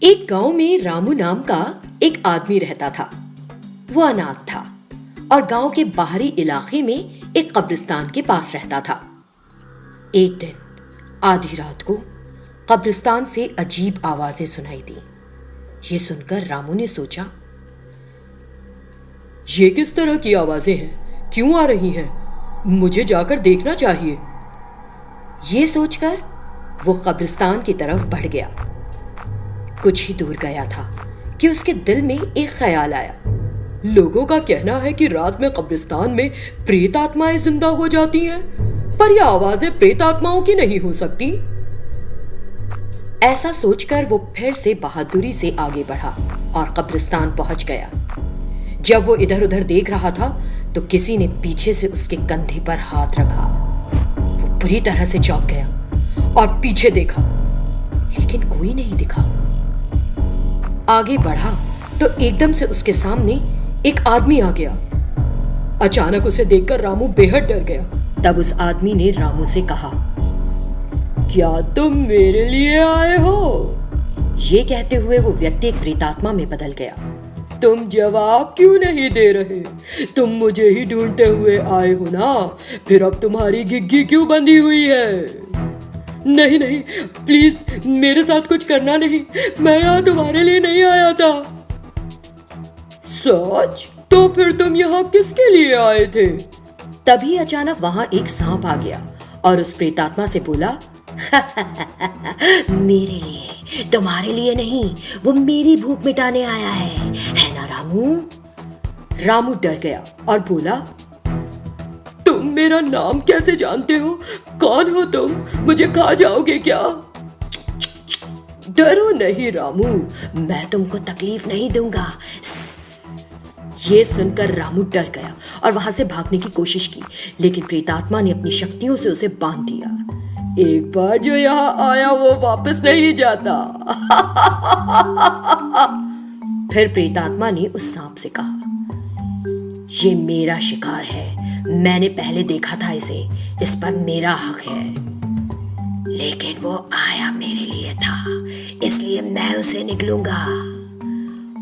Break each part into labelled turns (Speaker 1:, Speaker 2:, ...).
Speaker 1: एक गांव में रामू नाम का एक आदमी रहता था। वो अनाथ था और गांव के बाहरी इलाके में एक कब्रिस्तान के पास रहता था। एक दिन आधी रात को कब्रिस्तान से अजीब आवाजें सुनाई दी। ये सुनकर रामू ने सोचा, ये किस तरह की आवाजें हैं? क्यों आ रही हैं? मुझे जाकर देखना चाहिए। ये सोचकर वो कब्रिस्तान की तरफ बढ़ गया। कुछ ही दूर गया था कि उसके दिल में एक ख्याल आया। लोगों का कहना है कि रात में कब्रिस्तान में प्रेत आत्माएं जिंदा हो जाती हैं, पर यह आवाजें प्रेत आत्माओं की नहीं हो सकती। ऐसा सोचकर वो फिर से बहादुरी से आगे बढ़ा और कब्रिस्तान पहुंच गया। जब वो इधर उधर देख रहा था तो किसी ने पीछे से उसके कंधे पर हाथ रखा। वो बुरी तरह से चौंक गया और पीछे देखा, लेकिन कोई नहीं दिखा। आगे बढ़ा तो एकदम से उसके सामने एक आदमी आ गया। अचानक उसे देखकर रामू बेहद डर गया। तब उस आदमी ने रामू से कहा, क्या तुम मेरे लिए आए हो? ये कहते हुए वो व्यक्ति एक प्रेतात्मा में बदल गया। तुम जवाब क्यों नहीं दे रहे? तुम मुझे ही ढूंढते हुए आए हो ना? फिर अब तुम्हारी घिघी क्यों बंधी हुई है? नहीं नहीं, प्लीज मेरे साथ कुछ करना नहीं। मैं यहाँ तुम्हारे लिए नहीं आया था। सच? तो फिर तुम यहाँ किसके लिए आए थे? तभी अचानक वहां एक सांप आ गया और उस प्रेतात्मा से बोला, मेरे लिए, तुम्हारे लिए नहीं, वो मेरी भूख मिटाने आया है ना रामू? रामू डर गया और बोला, तुम मेरा नाम कैसे जानते हो? कौन हो तुम? मुझे खा जाओगे क्या? डरो नहीं रामू, मैं तुमको तकलीफ नहीं दूंगा। ये सुनकर रामू डर गया और वहां से भागने की कोशिश की, लेकिन प्रेतात्मा ने अपनी शक्तियों से उसे बांध दिया। एक बार जो यहाँ आया वो वापस नहीं जाता। फिर प्रेतात्मा ने उस सांप से कहा, ये मेरा शिकार है, मैंने पहले देखा था इसे, इस पर मेरा हक है। लेकिन वो आया मेरे लिए था, इसलिए मैं उसे निगलूंगा।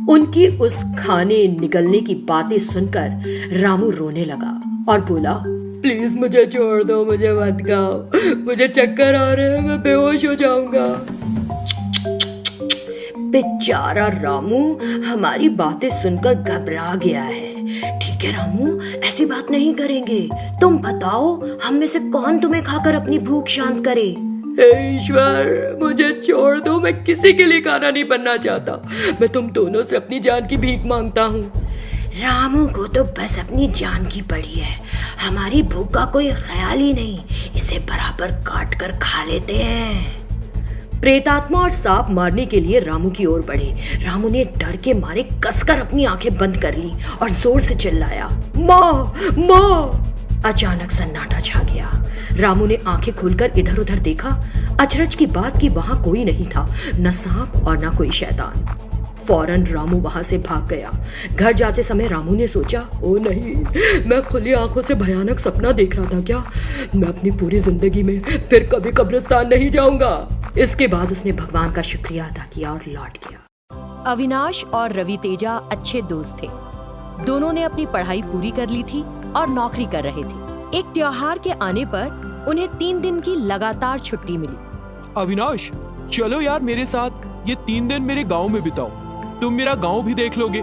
Speaker 1: उनकी उस खाने निगलने की बातें सुनकर रामू रोने लगा और बोला, प्लीज मुझे छोड़ दो, मुझे मत खाओ, मुझे चक्कर आ रहे हैं, मैं बेहोश हो जाऊंगा। बेचारा रामू हमारी बातें सुनकर घबरा गया है। ठीक है रामू, ऐसी बात नहीं करेंगे। तुम बताओ, हम में से कौन तुम्हें खाकर अपनी भूख शांत करे? ईश्वर, मुझे छोड़ दो, मैं किसी के लिए खाना नहीं बनना चाहता। मैं तुम दोनों से अपनी जान की भीख मांगता हूँ। रामू को तो बस अपनी जान की पड़ी है, हमारी भूख का कोई ख्याल ही नहीं, इसे बराबर काट कर खा लेते हैं। प्रेतात्मा और सांप मारने के लिए रामू की ओर बढ़े। रामू ने डर के मारे कसकर अपनी आंखें बंद कर ली और जोर से चिल्लाया, माँ माँ। अचानक सन्नाटा छा गया। रामू ने आंखें खोलकर इधर उधर देखा। अचरज की बात कि वहां कोई नहीं था, न सांप और न कोई शैतान। फौरन रामू वहां से भाग गया। घर जाते समय रामू ने सोचा, ओ नहीं, मैं खुली आंखों से भयानक सपना देख रहा था क्या? मैं अपनी पूरी जिंदगी में फिर कभी कब्रिस्तान नहीं जाऊंगा। इसके बाद उसने भगवान का शुक्रिया अदा किया और लौट गया।
Speaker 2: अविनाश और रवि तेजा अच्छे दोस्त थे। दोनों ने अपनी पढ़ाई पूरी कर ली थी और नौकरी कर रहे थे। एक त्योहार के आने पर उन्हें 3 दिन की लगातार छुट्टी मिली।
Speaker 3: अविनाश, चलो यार मेरे साथ, ये 3 दिन मेरे गांव में बिताओ, तुम मेरा गांव भी देख लोगे।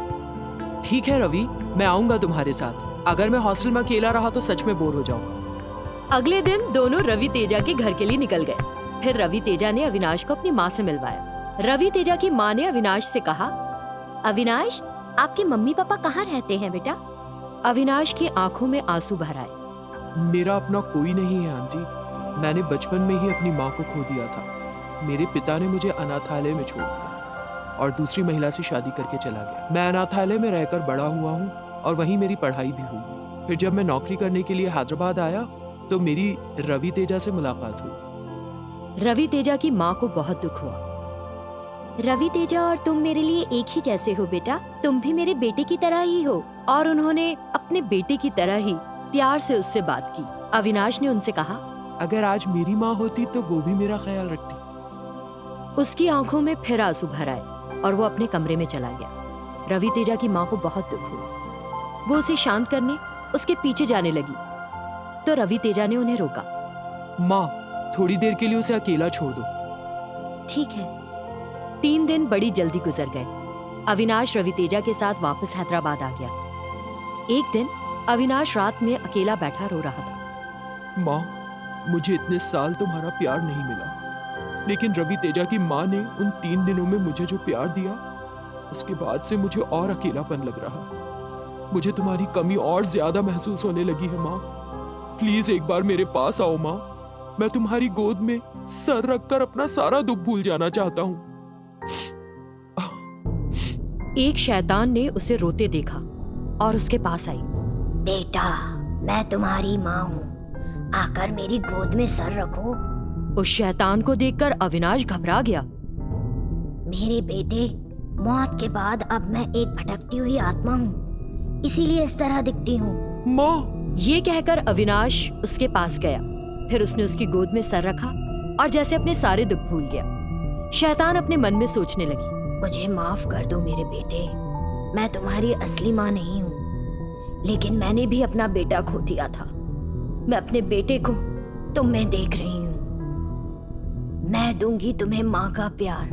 Speaker 4: ठीक है रवि, मैं आऊंगा तुम्हारे साथ। अगर मैं हॉस्टल में अकेला रहा तो सच में बोर हो जाऊंगा।
Speaker 2: अगले दिन दोनों रवि तेजा के घर के लिए निकल गए। फिर रवि तेजा ने अविनाश को अपनी माँ से मिलवाया। रवि तेजा की माँ ने अविनाश से कहा, अविनाश, आपके मम्मी पापा कहाँ रहते हैं बेटा? अविनाश की आंखों में आंसू भर आए।
Speaker 3: मेरा अपना कोई नहीं है आंटी, मैंने बचपन में ही अपनी माँ को खो दिया था। मेरे पिता ने मुझे अनाथालय में छोड़ दिया और दूसरी महिला से शादी करके चला गया। मैं अनाथालय में रहकर बड़ा हुआ हूँ और वहीं मेरी पढ़ाई भी हुई। फिर जब मैं नौकरी करने के लिए हैदराबाद आया तो मेरी रवि तेजा से मुलाकात हुई।
Speaker 2: रवि तेजा की माँ को बहुत दुख हुआ। रवि तेजा और तुम मेरे लिए एक ही जैसे हो बेटा, तुम भी मेरे बेटे की तरह ही हो। और उन्होंने अपने बेटे की तरह ही प्यार से उससे बात की। अविनाश ने उनसे कहा,
Speaker 3: अगर आज मेरी माँ होती तो वो भी मेरा ख्याल रखती।
Speaker 2: उसकी आंखों में फिर आंसू भर आए। और वो अपने कमरे में चला गया। रवि तेजा की माँ को बहुत दुख हुआ। वो उसे शांत करने उसके पीछे जाने लगी तो रवि तेजा ने उन्हें रोका।
Speaker 3: माँ, थोड़ी देर के लिए उसे अकेला छोड़ दो।
Speaker 2: ठीक है। 3 दिन बड़ी जल्दी गुजर गए। अविनाश रवि तेजा के साथ वापस हैदराबाद आ गया। एक दिन अविनाश रात में अकेला बैठा रो रहा था।
Speaker 3: माँ, मुझे इतने साल तुम्हारा प्यार नहीं मिला, लेकिन रवि तेजा की माँ ने उन 3 दिनों में मुझे जो प्यार दिया, उसके बाद से मुझे और अकेलापन लग रहा। मुझे तुम्हारी कमी और ज्यादा महसूस होने लगी है माँ। प्लीज एक बार मेरे पास आओ माँ। मैं तुम्हारी गोद में सर रखकर अपना सारा दुख भूल जाना चाहता हूँ।
Speaker 2: एक शैतान ने उसे रोते देखा और उसके पास आई।
Speaker 5: बेटा, मैं तुम्हारी माँ हूँ, आकर मेरी गोद में सर रखो।
Speaker 2: उस शैतान को देखकर अविनाश घबरा गया।
Speaker 5: मेरे बेटे, मौत के बाद अब मैं एक भटकती हुई आत्मा हूँ, इसीलिए इस तरह दिखती हूँ।
Speaker 3: माँ,
Speaker 2: ये कहकर अविनाश उसके पास गया। फिर उसने उसकी गोद में सर रखा और जैसे अपने सारे दुख भूल गया। शैतान अपने मन में सोचने लगी,
Speaker 5: मुझे माफ कर दो मेरे बेटे, मैं तुम्हारी असली माँ नहीं हूँ, लेकिन मैंने भी अपना बेटा खो दिया था। मैं अपने बेटे को तुम में देख रही हूँ। मैं दूंगी तुम्हें माँ का प्यार।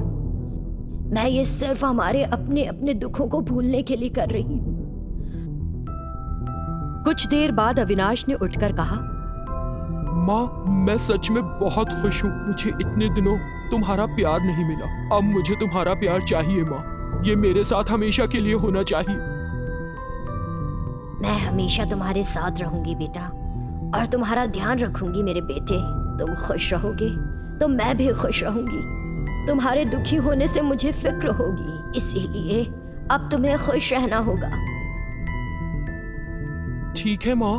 Speaker 5: मैं ये सिर्फ हमारे अपने अपने दुखों को भूलने के लिए कर रही हूँ।
Speaker 2: कुछ देर बाद अविनाश ने उठकर कहा,
Speaker 3: माँ, मैं सच में बहुत खुश हूँ। मुझे इतने दिनों तुम्हारा प्यार नहीं मिला, अब मुझे तुम्हारा प्यार चाहिए माँ। ये मेरे साथ हमेशा के लिए होना चाहिए।
Speaker 5: मैं हमेशा तुम्हारे साथ रहूंगी बेटा, और तुम्हारा ध्यान रखूंगी मेरे बेटे। तुम खुश रहोगे तो मैं भी खुश रहूंगी। तुम्हारे दुखी होने से मुझे फिक्र होगी, इसीलिए अब तुम्हें खुश रहना होगा।
Speaker 3: ठीक है माँ,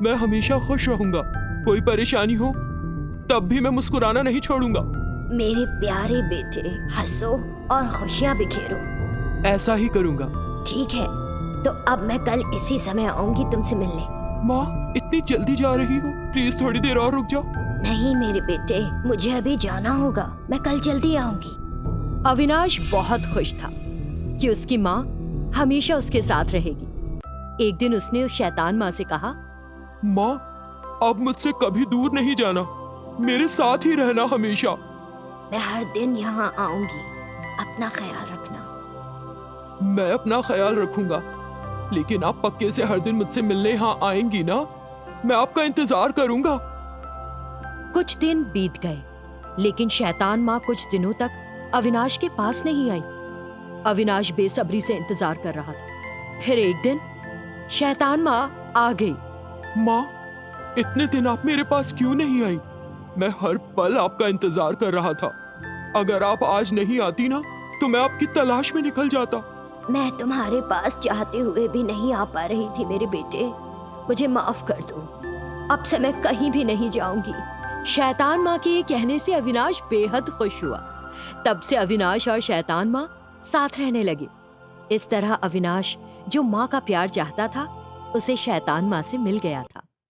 Speaker 3: मैं हमेशा खुश रहूंगा। कोई परेशानी हो तब भी मैं मुस्कुराना नहीं छोड़ूंगा।
Speaker 5: मेरे प्यारे बेटे, हंसो और खुशियां बिखेरो।
Speaker 3: ऐसा ही करूंगा।
Speaker 5: ठीक है, तो अब मैं कल इसी समय आऊंगी तुमसे मिलने।
Speaker 3: माँ, इतनी जल्दी जा रही हो? प्लीज थोड़ी देर और रुक जाओ।
Speaker 5: नहीं मेरे बेटे, मुझे अभी जाना होगा, मैं कल जल्दी आऊंगी।
Speaker 2: अविनाश बहुत खुश था कि उसकी माँ हमेशा उसके साथ रहेगी। एक दिन उसने उस शैतान माँ से कहा,
Speaker 3: माँ, अब मुझसे कभी दूर नहीं जाना, मेरे साथ ही रहना हमेशा।
Speaker 5: मैं हर दिन यहाँ आऊंगी, अपना ख्याल रखना।
Speaker 3: मैं अपना ख्याल रखूंगा, लेकिन आप पक्के से हर दिन मुझसे मिलने यहाँ आएंगी ना? मैं आपका इंतजार करूंगा।
Speaker 2: कुछ दिन बीत गए, लेकिन शैतान माँ कुछ दिनों तक अविनाश के पास नहीं आई। अविनाश बेसब्री से इंतजार कर रहा था। फिर एक दिन शैतान माँ आ गई।
Speaker 3: माँ, इतने दिन आप मेरे पास क्यों नहीं आई? मैं हर पल आपका इंतजार कर रहा था। अगर आप आज नहीं आती ना, तो मैं आपकी तलाश में निकल जाता।
Speaker 5: मैं तुम्हारे पास चाहते हुए भी नहीं आ पा रही थी मेरे बेटे, मुझे माफ कर दो।
Speaker 2: अब से मैं कहीं भी नहीं जाऊंगी। शैतान माँ के ये कहने से अविनाश बेहद खुश हुआ। तब से अविनाश और शैतान माँ साथ रहने लगे। इस तरह अविनाश जो माँ का प्यार चाहता था, उसे शैतान माँ से मिल गया था।